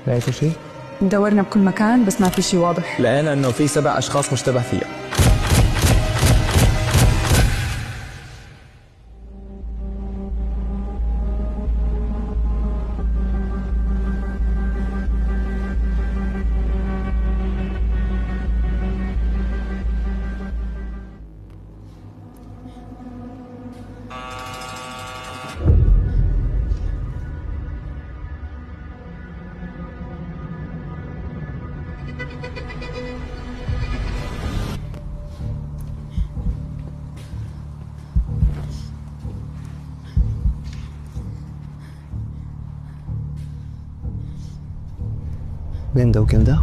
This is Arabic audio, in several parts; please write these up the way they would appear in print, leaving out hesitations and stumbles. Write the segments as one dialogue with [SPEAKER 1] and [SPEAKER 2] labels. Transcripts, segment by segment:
[SPEAKER 1] لقيتوا شيء؟
[SPEAKER 2] دورنا بكل مكان بس ما في شيء واضح.
[SPEAKER 1] لقينا انه في 7 اشخاص مشتبه فيها. ليندا وكندا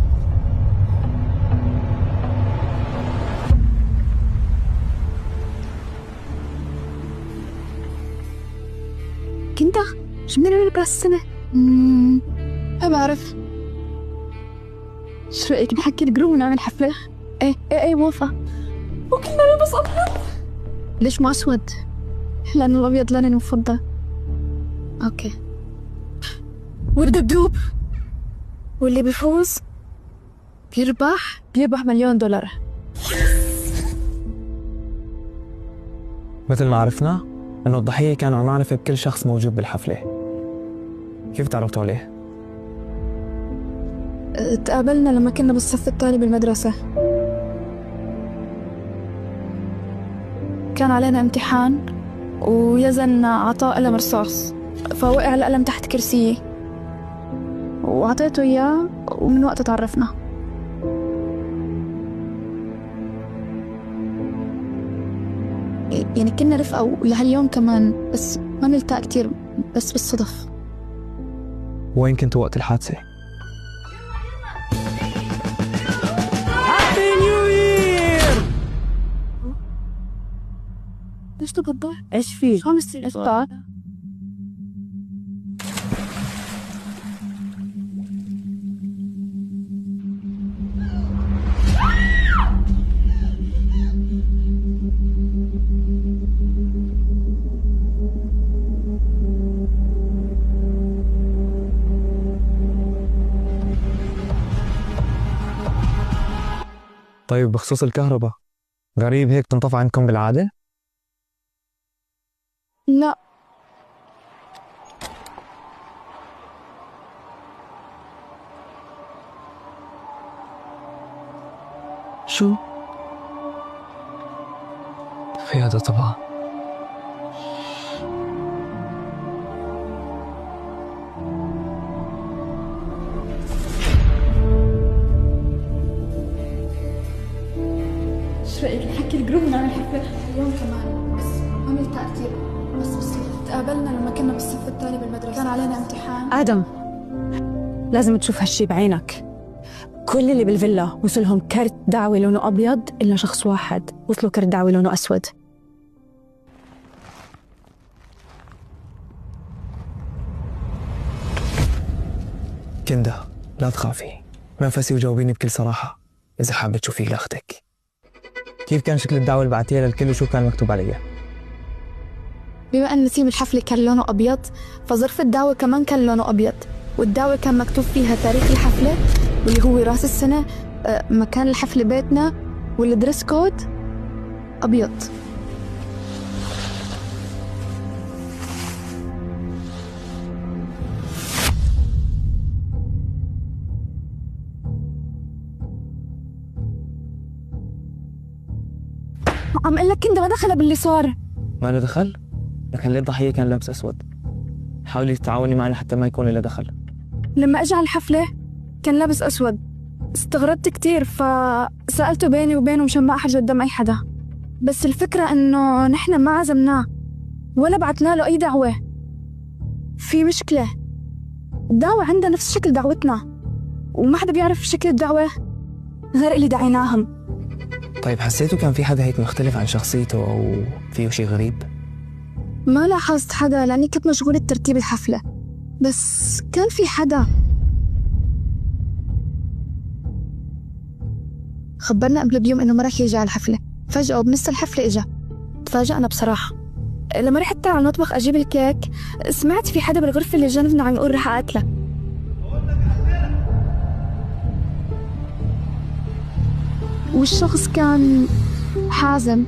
[SPEAKER 3] كندا شو بدنا نعمل براس السنة؟ ما بعرف. شو رأيك نحكي الجروب ونعمل حفلة؟ ايه موافقة. وكلنا نلبس أبيض. ليش مو أسود؟ لأنه الأبيض لوني المفضل. أوكي. والدبدوب واللي بيفوز بيربح $1,000,000.
[SPEAKER 1] مثل ما عرفنا انه الضحية كان عم معرفة بكل شخص موجود بالحفلة. كيف تعرفتوا عليه؟
[SPEAKER 3] تقابلنا لما كنا بالصف الثاني بالمدرسة. كان علينا امتحان ويزن عطاء قلم رصاص، فوقع القلم تحت كرسيي وعطيته إياه ومن وقت تعرفنا. يعني كنا رفقة ولهاليوم كمان، بس ما نلتقى كتير، بس بالصدف.
[SPEAKER 1] وين كنتوا وقت الحادثة؟ هابي نيو يير!
[SPEAKER 3] ليش تبضع؟
[SPEAKER 4] ايش في؟
[SPEAKER 3] شو عم يصير؟
[SPEAKER 1] طيب بخصوص الكهرباء، غريب هيك تنطفى عندكم بالعادة؟
[SPEAKER 3] لا.
[SPEAKER 1] شو؟ في هذا طبعا.
[SPEAKER 3] شو رأيك نحكي الجروب ونعمل حفلة اليوم كمان، بس ما نلتقى كتير، بس بالصدفة. تقابلنا لما كنا بالصف الثاني بالمدرسة. كان علينا امتحان.
[SPEAKER 4] آدم، لازم تشوف هالشي بعينك. كل اللي بالفيلا وصلهم كرت دعوة لونه أبيض إلا شخص واحد وصلوا كرت دعوة لونه أسود.
[SPEAKER 1] كندا لا تخافي، منفسي وجاوبيني بكل صراحة إذا حابة تشوفي لأختك. كيف كان شكل الدعوة اللي بعتيها للكل وشو كان مكتوب عليها؟
[SPEAKER 3] بما أن نسيم الحفلة كان لونه أبيض، فظرف الدعوة كمان كان لونه أبيض، والدعوة كان مكتوب فيها تاريخ الحفلة واللي هو رأس السنة، مكان الحفلة بيتنا، والدريس كود أبيض. عم قلك كندا ما دخل باللي صار.
[SPEAKER 1] ما له دخل؟ لكن ليه الضحية كان لابس أسود؟ حاولي تتعاوني معنا حتى ما يكون له دخل.
[SPEAKER 3] لما اجى على الحفلة كان لابس أسود، استغربت كتير فسألته بيني وبينه مشان ما أحرج قدام أي حدا. بس الفكرة إنه نحن ما عزمناه ولا بعتنا له أي دعوة. في مشكلة، الدعوة عندها نفس شكل دعوتنا وما حدا بيعرف شكل الدعوة غير اللي دعيناهم.
[SPEAKER 1] طيب حسيتوا كان في حدا هيك مختلف عن شخصيته أو فيه شيء غريب؟
[SPEAKER 3] ما لاحظت حدا لأني كنت مشغولة بترتيب الحفلة، بس كان في حدا خبرنا قبل بيوم إنه ما راح يجي على الحفلة، فجأة وبنص الحفلة إجا. تفاجأنا بصراحة. لما رحت على المطبخ أجيب الكيك سمعت في حدا بالغرفة اللي جنبنا عم يقول رح أقتلك. والشخص كان حازم.